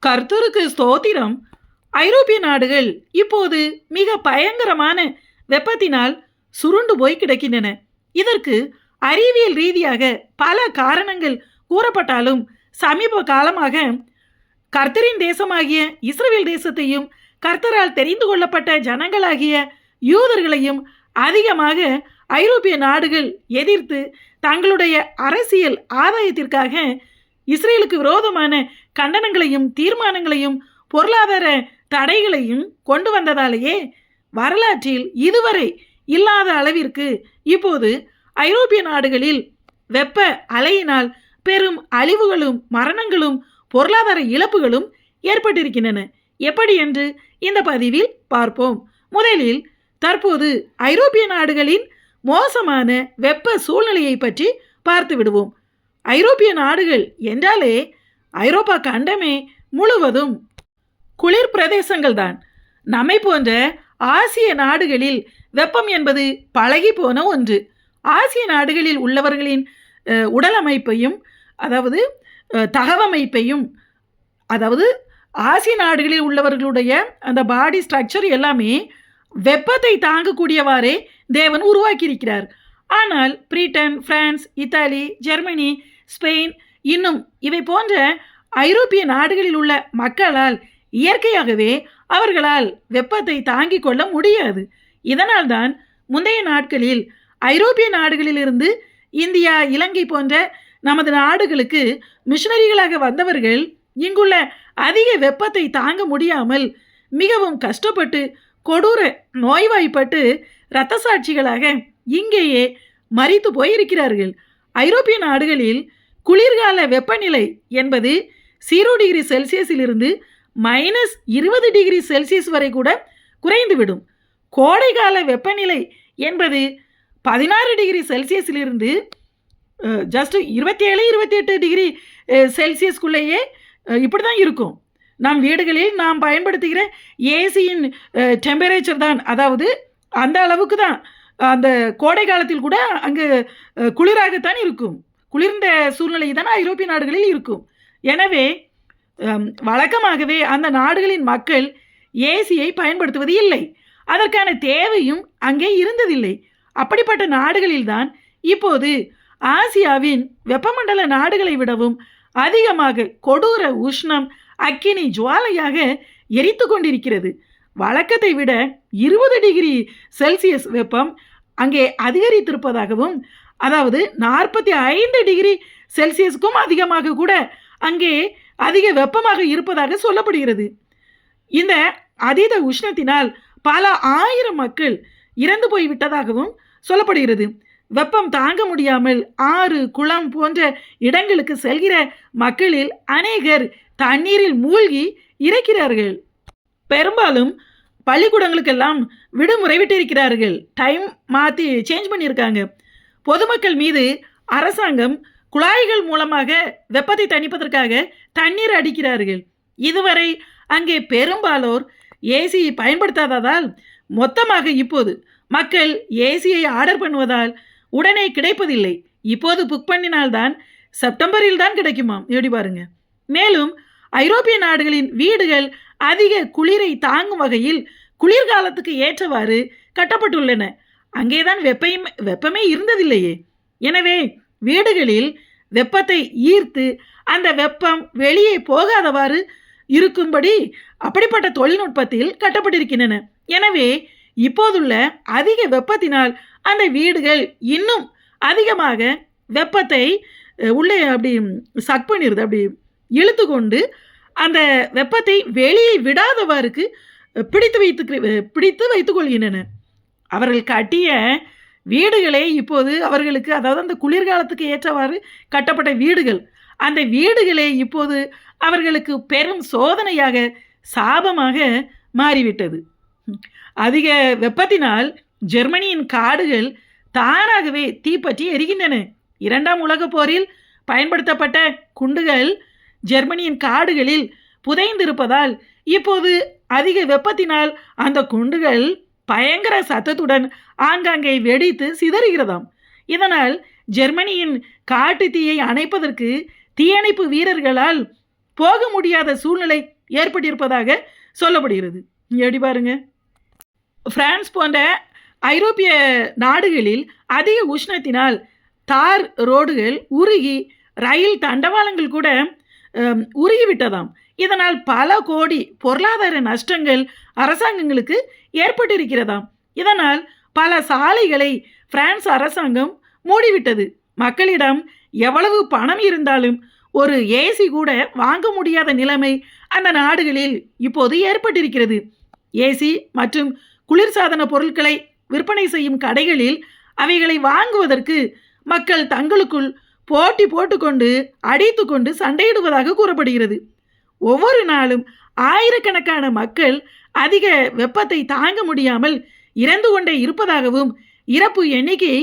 கர்த்தருக்கு ஸ்தோத்திரம். ஐரோப்பிய நாடுகள் இப்போது மிக பயங்கரமான வெப்பத்தினால் சுருண்டு போய் கிடக்கின்றன. இதற்கு அறிவியல் ரீதியாக பல காரணங்கள் கூறப்பட்டாலும் சமீப காலமாக கர்த்தரின் தேசமாகிய இஸ்ரவேல் தேசத்தையும் கர்த்தரால் தெரிந்து கொள்ளப்பட்ட ஜனங்களாகிய யூதர்களையும் அதிகமாக ஐரோப்பிய நாடுகள் எதிர்த்து தங்களுடைய அரசியல் ஆதாயத்திற்காக இஸ்ரேலுக்கு விரோதமான கண்டனங்களையும் தீர்மானங்களையும் பொருளாதார தடைகளையும் கொண்டு வந்ததாலேயே வரலாற்றில் இதுவரை இல்லாத அளவிற்கு இப்போது ஐரோப்பிய நாடுகளில் வெப்ப அலையினால் பெரும் அழிவுகளும் மரணங்களும் பொருளாதார இழப்புகளும் ஏற்பட்டிருக்கின்றன. எப்படி என்று இந்த பதிவில் பார்ப்போம். முதலில் தற்போது ஐரோப்பிய நாடுகளின் மோசமான வெப்ப சூழ்நிலையை பற்றி பார்த்து விடுவோம். ஐரோப்பிய நாடுகள் என்றாலே ஐரோப்பா கண்டமே முழுவதும் குளிர் பிரதேசங்கள் தான். நம்மை போன்ற ஆசிய நாடுகளில் வெப்பம் என்பது பழகி போன ஒன்று. ஆசிய நாடுகளில் உள்ளவர்களின் உடல் அமைப்பையும் அதாவது தகவமைப்பையும் அதாவது ஆசிய நாடுகளில் உள்ளவர்களுடைய அந்த பாடி ஸ்ட்ரக்சர் எல்லாமே வெப்பத்தை தாங்கக்கூடியவாறே தேவன் உருவாக்கியிருக்கிறார். ஆனால் Britain, France, Italy, Germany, Spain இன்னும் இவை போன்ற ஐரோப்பிய நாடுகளில் உள்ள மக்களால் இயற்கையாகவே அவர்களால் வெப்பத்தை தாங்கிக் கொள்ள முடியாது. இதனால்தான் முந்தைய நாட்களில் ஐரோப்பிய நாடுகளிலிருந்து இந்தியா, இலங்கை போன்ற நமது நாடுகளுக்கு மிஷனரிகளாக வந்தவர்கள் இங்குள்ள அதிக வெப்பத்தை தாங்க முடியாமல் மிகவும் கஷ்டப்பட்டு கொடூர நோய்வாய்ப்பட்டு இரத்த சாட்சிகளாக இங்கேயே மரித்து போயிருக்கிறார்கள். ஐரோப்பிய நாடுகளில் குளிர்கால வெப்பநிலை என்பது 0 டிகிரி செல்சியஸிலிருந்து -20 டிகிரி செல்சியஸ் வரை கூட குறைந்துவிடும். கோடைகால வெப்பநிலை என்பது 16 டிகிரி செல்சியஸிலிருந்து ஜஸ்ட் 27-28 டிகிரி செல்சியஸ்குள்ளேயே இப்படி தான் இருக்கும். நம் வீடுகளில் நாம் பயன்படுத்துகிற ஏசியின் டெம்பரேச்சர் தான், அதாவது அந்த அளவுக்கு தான் அந்த கோடை காலத்தில் கூட அங்கு குளிராகத்தான் இருக்கும். குளிர்ந்த சூழ்நிலை தான் ஐரோப்பிய நாடுகளில் இருக்கும். எனவே வழக்கமாகவே அந்த நாடுகளின் மக்கள் ஏசியை பயன்படுத்துவது இல்லை. அதற்கான தேவையும் அங்கே இருந்ததில்லை. அப்படிப்பட்ட நாடுகளில்தான் இப்போது ஆசியாவின் வெப்பமண்டல நாடுகளை விடவும் அதிகமாக கொடூர உஷ்ணம் அக்கினி ஜுவாலையாக எரித்து கொண்டிருக்கிறது. வழக்கத்தை விட 20 டிகிரி செல்சியஸ் வெப்பம் அங்கே அதிகரித்திருப்பதாகவும், அதாவது 45 டிகிரி செல்சியஸுக்கும் அதிகமாக கூட அங்கே அதிக வெப்பமாக இருப்பதாக சொல்லப்படுகிறது. இந்த அதீத உஷ்ணத்தினால் பல ஆயிரம் மக்கள் இறந்து போய்விட்டதாகவும் சொல்லப்படுகிறது. வெப்பம் தாங்க முடியாமல் ஆறு, குளம் போன்ற இடங்களுக்கு செல்கிற மக்களில் அநேகர் தண்ணீரில் மூழ்கி இறக்கிறார்கள். பெரும்பாலும் பள்ளிக்கூடங்களுக்கெல்லாம் விடுமுறை விட்டிருக்கிறார்கள். டைம் மாற்றி சேஞ்ச் பண்ணியிருக்காங்க. பொதுமக்கள் மீது அரசாங்கம் குழாய்கள் மூலமாக வெப்பத்தை தணிப்பதற்காக தண்ணீர் அடிக்கிறார்கள். இதுவரை அங்கே பெரும்பாலோர் ஏசி பயன்படுத்தாததால் மொத்தமாக இப்போது மக்கள் ஏசியை ஆர்டர் பண்ணுவதால் உடனே கிடைப்பதில்லை. இப்போது புக் பண்ணினால்தான் செப்டம்பரில் தான் கிடைக்குமாம். எப்படி பாருங்க. மேலும் ஐரோப்பிய நாடுகளின் வீடுகள் அதிக குளிரை தாங்கும் வகையில் குளிர்காலத்துக்கு ஏற்றவாறு கட்டப்பட்டுள்ளன. அங்கேதான் வெப்பமே இருந்ததில்லையே. எனவே வீடுகளில் வெப்பத்தை ஈர்த்து அந்த வெப்பம் வெளியே போகாதவாறு இருக்கும்படி அப்படிப்பட்ட தொழில்நுட்பத்தில் கட்டப்பட்டிருக்கின்றன. எனவே இப்போதுள்ள அதிக வெப்பத்தினால் அந்த வீடுகள் இன்னும் அதிகமாக வெப்பத்தை உள்ளே அப்படி சக் பண்ணிடுது, அப்படி இழுத்து கொண்டு அந்த வெப்பத்தை வெளியே விடாதவாறுக்கு பிடித்து வைத்துக் கொள்கின்றன. அவர்கள் கட்டிய வீடுகளே இப்போது அவர்களுக்கு, அதாவது அந்த குளிர்காலத்துக்கு ஏற்றவாறு கட்டப்பட்ட வீடுகள், அந்த வீடுகளே இப்போது அவர்களுக்கு பெரும் சோதனையாக சாபமாக மாறிவிட்டது. அதிக வெப்பத்தினால் ஜெர்மனியின் காடுகள் தானாகவே தீப்பற்றி எரிகின்றன. 2ஆம் உலகப் போரில் பயன்படுத்தப்பட்ட குண்டுகள் ஜெர்மனியின் காடுகளில் புதைந்திருப்பதால் இப்போது அதிக வெப்பத்தினால் அந்த குண்டுகள் பயங்கர சத்தத்துடன் ஆங்காங்கே வெடித்து சிதறுகிறதாம். இதனால் ஜெர்மனியின் காட்டு தீயை அணைப்பதற்கு தீயணைப்பு வீரர்களால் போக முடியாத சூழ்நிலை ஏற்பட்டிருப்பதாக சொல்லப்படுகிறது. எப்படி பாருங்க. பிரான்ஸ் போன்ற ஐரோப்பிய நாடுகளில் அதிக உஷ்ணத்தினால் தார் ரோடுகள் உருகி ரயில் தண்டவாளங்கள் கூட உருகிவிட்டதாம். இதனால் பல கோடி பொருளாதார நஷ்டங்கள் அரசாங்கங்களுக்கு ஏற்பட்டிருக்கிறதாம். இதனால் பல சாலைகளை பிரான்ஸ் அரசாங்கம் மூடிவிட்டது. மக்களிடம் எவ்வளவு பணம் இருந்தாலும் ஒரு ஏசி கூட வாங்க முடியாத நிலைமை அந்த நாடுகளில் இப்போது ஏற்பட்டிருக்கிறது. ஏசி மற்றும் குளிர்சாதன பொருட்களை விற்பனை செய்யும் கடைகளில் அவைகளை வாங்குவதற்கு மக்கள் தங்களுக்குள் போட்டி போட்டுக்கொண்டு அடித்துக்கொண்டு சண்டையிடுவதாக கூறப்படுகிறது. ஒவ்வொரு நாளும் ஆயிரக்கணக்கான மக்கள் அதிக வெப்பத்தை தாங்க முடியாமல் இறந்து கொண்டே இருப்பதாகவும் இறப்பு எண்ணிக்கை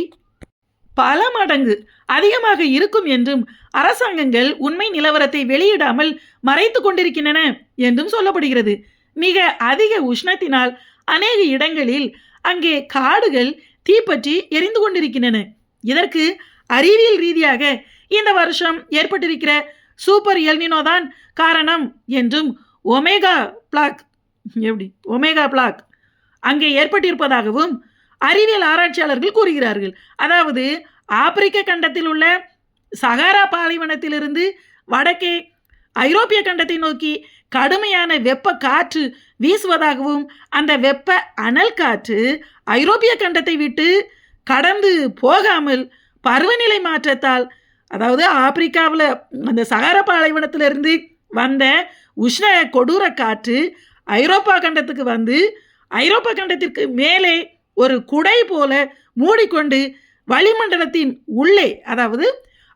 பல மடங்கு அதிகமாக இருக்கும் என்றும் அரசாங்கங்கள் உண்மை நிலவரத்தை வெளியிடாமல் மறைத்து கொண்டிருக்கின்றன என்றும் சொல்லப்படுகிறது. மிக அதிக உஷ்ணத்தினால் அநேக இடங்களில் அங்கே காடுகள் தீப்பற்றி எரிந்து கொண்டிருக்கின்றன. இதற்கு அறிவியல் ரீதியாக இந்த வருஷம் ஏற்பட்டிருக்கிற சூப்பர் எல்னினோ தான் காரணம் என்றும் ஒமேகா பிளாக் அங்கே ஏற்பட்டிருப்பதாகவும் அறிவியல் ஆராய்ச்சியாளர்கள் கூறுகிறார்கள். அதாவது ஆப்பிரிக்க கண்டத்தில் உள்ள சகாரா பாலைவனத்திலிருந்து வடக்கே ஐரோப்பிய கண்டத்தை நோக்கி கடுமையான வெப்ப காற்று வீசுவதாகவும் அந்த வெப்ப அனல் காற்று ஐரோப்பிய கண்டத்தை விட்டு கடந்து போகாமல் பருவநிலை மாற்றத்தால், அதாவது ஆப்பிரிக்காவில் அந்த சகாரா பாலைவனத்திலிருந்து வந்த உஷ்ண கொடூர காற்று ஐரோப்பா கண்டத்துக்கு வந்து ஐரோப்பா கண்டத்திற்கு மேலே ஒரு குடை போல மூடிக்கொண்டு வளிமண்டலத்தின் உள்ளே, அதாவது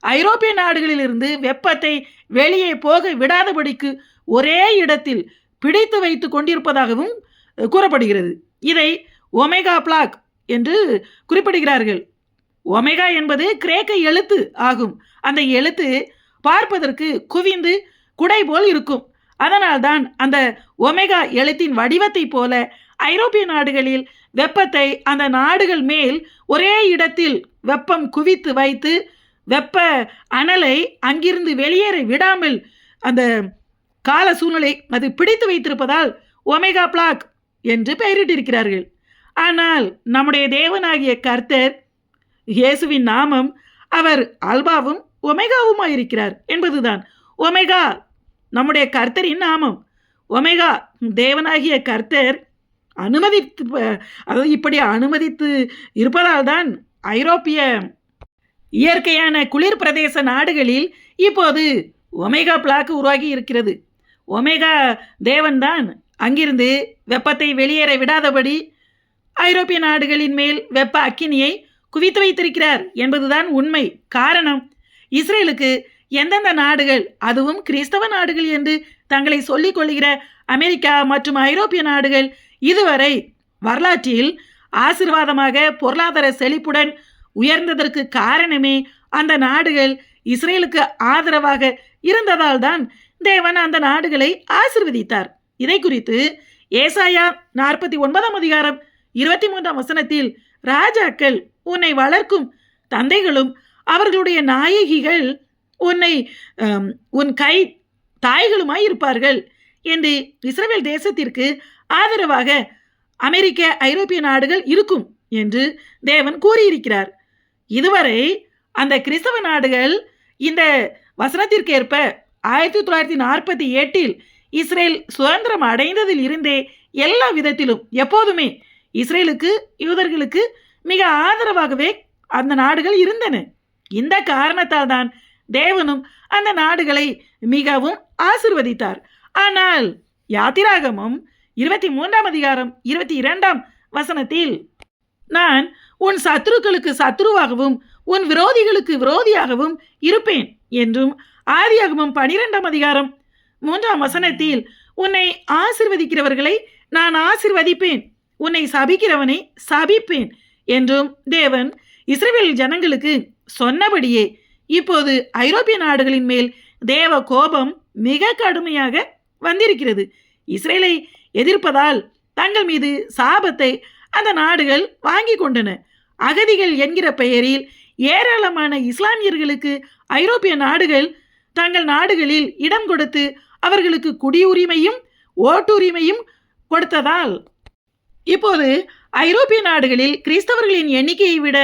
ஐரோப்பிய நாடுகளிலிருந்து வெப்பத்தை வெளியே போக விடாதபடிக்கு ஒரே இடத்தில் பிடித்து வைத்து கொண்டிருப்பதாகவும் கூறப்படுகிறது. இதை ஒமேகா பிளாக் என்று குறிப்பிடுகிறார்கள். ஒமேகா என்பது கிரேக்க எழுத்து ஆகும். அந்த எழுத்து பார்ப்பதற்கு குவிந்து குடை போல் இருக்கும். அதனால்தான் அந்த ஒமேகா எழுத்தின் வடிவத்தை போல ஐரோப்பிய நாடுகளில் வெப்பத்தை அந்த நாடுகள் மேல் ஒரே இடத்தில் வெப்பம் குவித்து வைத்து வெப்ப அனலை அங்கிருந்து வெளியேற விடாமல் அந்த கால சூழ்நிலை அது பிடித்து வைத்திருப்பதால் ஒமேகா பிளாக் என்று பெயரிட்டிருக்கிறார்கள். ஆனால் நம்முடைய தேவனாகிய கர்த்தர் இயேசுவின் நாமம் அவர் அல்பாவும் ஒமேகாவுமாய் இருக்கிறார் என்பதுதான். ஒமேகா நம்முடைய கர்த்தரின் நாமம். ஒமேகா தேவனாகிய கர்த்தர் இப்படி அனுமதித்து இருப்பதால் தான் ஐரோப்பிய இயற்கையான குளிர் பிரதேச நாடுகளில் இப்போது ஒமேகா பிளாக் உருவாகி இருக்கிறது. ஒமேகா தேவன்தான் அங்கிருந்து வெப்பத்தை வெளியேற விடாதபடி ஐரோப்பிய நாடுகளின் மேல் வெப்ப அக்கினியை குவித்து வைத்திருக்கிறார் என்பதுதான் உண்மை. காரணம், இஸ்ரேலுக்கு எந்தெந்த நாடுகள், அதுவும் கிறிஸ்தவ நாடுகள் என்று தங்களை சொல்லிக் கொள்கிற அமெரிக்கா மற்றும் ஐரோப்பிய நாடுகள் இதுவரை வரலாற்றில் ஆசீர்வாதமாக பொருளாதார செழிப்புடன் உயர்ந்ததற்கு காரணமே அந்த நாடுகள் இஸ்ரேலுக்கு ஆதரவாக இருந்ததால் தான் தேவன் அந்த நாடுகளை ஆசீர்வதித்தார். இதை குறித்து ஏசாயா 49:23 ராஜாக்கள் உன்னை வளர்க்கும் தந்தைகளும் அவர்களுடைய நாயகிகள் உன் கை தாய்களுமாய் இருப்பார்கள் என்று இஸ்ரவேல் தேசத்திற்கு ஆதரவாக அமெரிக்க ஐரோப்பிய நாடுகள் இருக்கும் என்று தேவன் கூறியிருக்கிறார். இதுவரை அந்த கிறிஸ்தவ நாடுகள் இந்த வசனத்திற்கேற்ப 1948 இஸ்ரேல் சுதந்திரம் அடைந்ததில் இருந்தே எல்லா விதத்திலும் எப்போதுமே இஸ்ரேலுக்கு யூதர்களுக்கு மிக ஆதரவாகவே அந்த நாடுகள் இருந்தன. இந்த காரணத்தால் தான் தேவனும் அந்த நாடுகளை மிகவும் ஆசீர்வதித்தார். ஆனால் யாத்திராகமம் 23:22 நான் உன் சத்துருக்களுக்கு சத்துருவாகவும் உன் விரோதிகளுக்கு விரோதியாகவும் இருப்பேன் என்றும் ஆதியாகமம் 12:3 உன்னை ஆசீர்வதிக்கிறவர்களை நான் ஆசீர்வதிப்பேன், உன்னை சபிக்கிறவனை சபிப்பேன் என்றும் தேவன் இஸ்ரவேல் ஜனங்களுக்கு சொன்னபடியே இப்போது ஐரோப்பிய நாடுகளின் மேல் தேவ கோபம் மிக கடுமையாக வந்திருக்கிறது. இஸ்ரேலை எதிர்ப்பதால் தங்கள் மீது சாபத்தை அந்த நாடுகள் வாங்கி கொண்டன. அகதிகள் என்கிற பெயரில் ஏராளமான இஸ்லாமியர்களுக்கு ஐரோப்பிய நாடுகள் தங்கள் நாடுகளில் இடம் கொடுத்து அவர்களுக்கு குடியுரிமையும் ஓட்டுரிமையும் கொடுத்ததால் இப்போது ஐரோப்பிய நாடுகளில் கிறிஸ்தவர்களின் எண்ணிக்கையை விட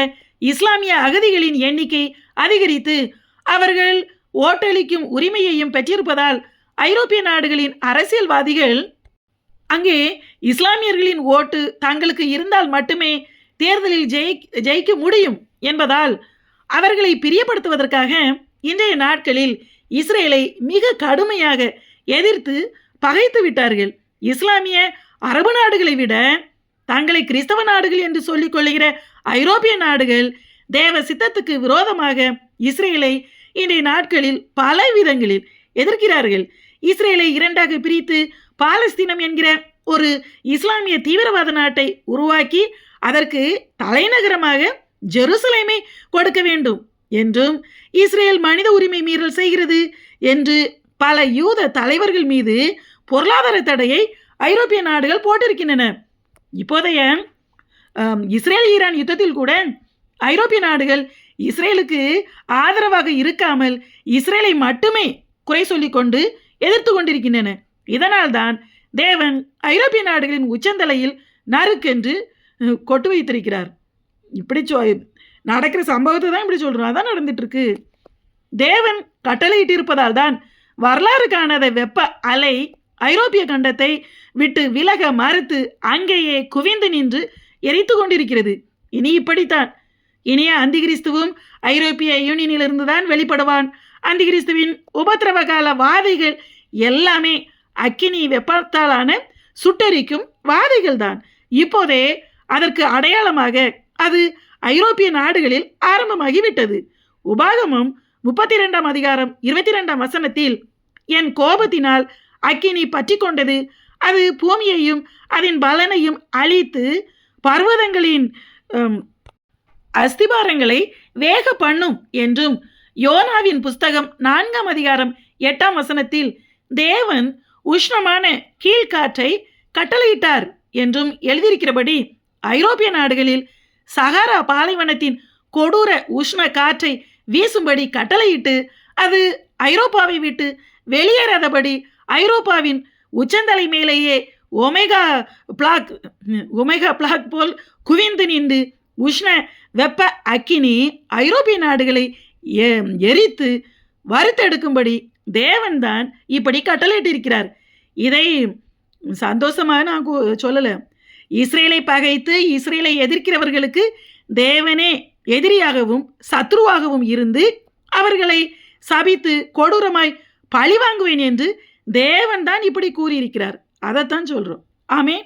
இஸ்லாமிய அகதிகளின் எண்ணிக்கை அதிகரித்து அவர்கள் ஓட்டளிக்கும் உரிமையையும் பெற்றிருப்பதால் ஐரோப்பிய நாடுகளின் அரசியல்வாதிகள் அங்கே இஸ்லாமியர்களின் ஓட்டு தங்களுக்கு இருந்தால் மட்டுமே தேர்தலில் ஜெயிக்க முடியும் என்பதால் அவர்களை பிரியப்படுத்துவதற்காக இன்றைய நாட்களில் இஸ்ரேலை மிக கடுமையாக எதிர்த்து பகைத்து விட்டார்கள். இஸ்லாமிய அரபு நாடுகளை விட தங்களை கிறிஸ்தவ நாடுகள் என்று சொல்லிக் கொள்ளுகிற ஐரோப்பிய நாடுகள் தேவ சித்தத்துக்கு விரோதமாக இஸ்ரேலை இன்றைய நாட்களில் பல விதங்களில் எதிர்க்கிறார்கள். இஸ்ரேலை இரண்டாக பிரித்து பாலஸ்தீனம் என்கிற ஒரு இஸ்லாமிய தீவிரவாத நாட்டை உருவாக்கி அதற்கு தலைநகரமாக ஜெருசலேமை கொடுக்க வேண்டும் என்றும், இஸ்ரேல் மனித உரிமை மீறல் செய்கிறது என்று பல யூத தலைவர்கள் மீது பொருளாதார தடையை ஐரோப்பிய நாடுகள் போட்டிருக்கின்றன. இப்போதைய இஸ்ரேல் ஈரான் யுத்தத்தில் கூட ஐரோப்பிய நாடுகள் இஸ்ரேலுக்கு ஆதரவாக இருக்காமல் இஸ்ரேலை மட்டுமே குறை சொல்லிக் கொண்டு எதிர்த்து கொண்டிருக்கின்றன. இதனால்தான் தேவன் ஐரோப்பிய நாடுகளின் உச்சந்தலையில் நறுக்கென்று கொட்டு வைத்திருக்கிறார். இப்படி நடக்கிற சம்பவத்தை தான் இப்படி சொல்கிறோம். அதான் நடந்துட்டு இருக்கு. தேவன் கட்டளையிட்டு இருப்பதால் தான் வரலாறு காணாத வெப்ப அலை ஐரோப்பிய கண்டத்தை விட்டு விலக மறுத்து அங்கேயே குவிந்து நின்று எரித்து கொண்டிருக்கிறது. இனி இப்படித்தான். இனிய அந்திகிறிஸ்துவும் ஐரோப்பிய யூனியனிலிருந்து தான் வெளிப்படுவான். அந்திகிறிஸ்துவின் உபத்திரவ கால வாதைகள் எல்லாமே அக்கினி வெப்பத்தாலான சுட்டெரிக்கும் வாதைகள் தான். இப்போதே அதற்கு அடையாளமாக அது ஐரோப்பிய நாடுகளில் ஆரம்பமாகிவிட்டது. உபாகமம் 32 அதிகாரம் 22 வசனத்தில் என் கோபத்தினால் அக்கினி பற்றி கொண்டது, அது பூமியையும் அதன் பலனையும் அழித்து பர்வதங்களின் அஸ்திபாரங்களை வேக பண்ணும் என்றும், யோனாவின் புஸ்தகம் 4 அதிகாரம் 8 வசனத்தில் தேவன் உஷ்ணமான கீழ்காற்றை கட்டளையிட்டார் என்றும் எழுதியிருக்கிறபடி ஐரோப்பிய நாடுகளில் சஹாரா பாலைவனத்தின் கொடூர உஷ்ண காற்றை வீசும்படி கட்டளையிட்டு அது ஐரோப்பாவை விட்டு வெளியேறாதபடி ஐரோப்பாவின் உச்சந்தலை மேலேயே ஒமேகா பிளாக் போல் குவிந்து நின்று உஷ்ண வெப்ப அக்கினி ஐரோப்பிய நாடுகளை எரித்து வறுத்தெடுக்கும்படி தேவன்தான் இப்படி கட்டளையிட்டிருக்கிறார். இதை சந்தோஷமாக நான் சொல்லலை. இஸ்ரேலை பகைத்து இஸ்ரேலை எதிர்க்கிறவர்களுக்கு தேவனே எதிரியாகவும் சத்ருவாகவும் இருந்து அவர்களை சபித்து கொடூரமாய் பழி வாங்குவேன் என்று தேவன் தான் இப்படி கூறியிருக்கிறார். அதைத்தான் சொல்கிறோம். ஆமென்.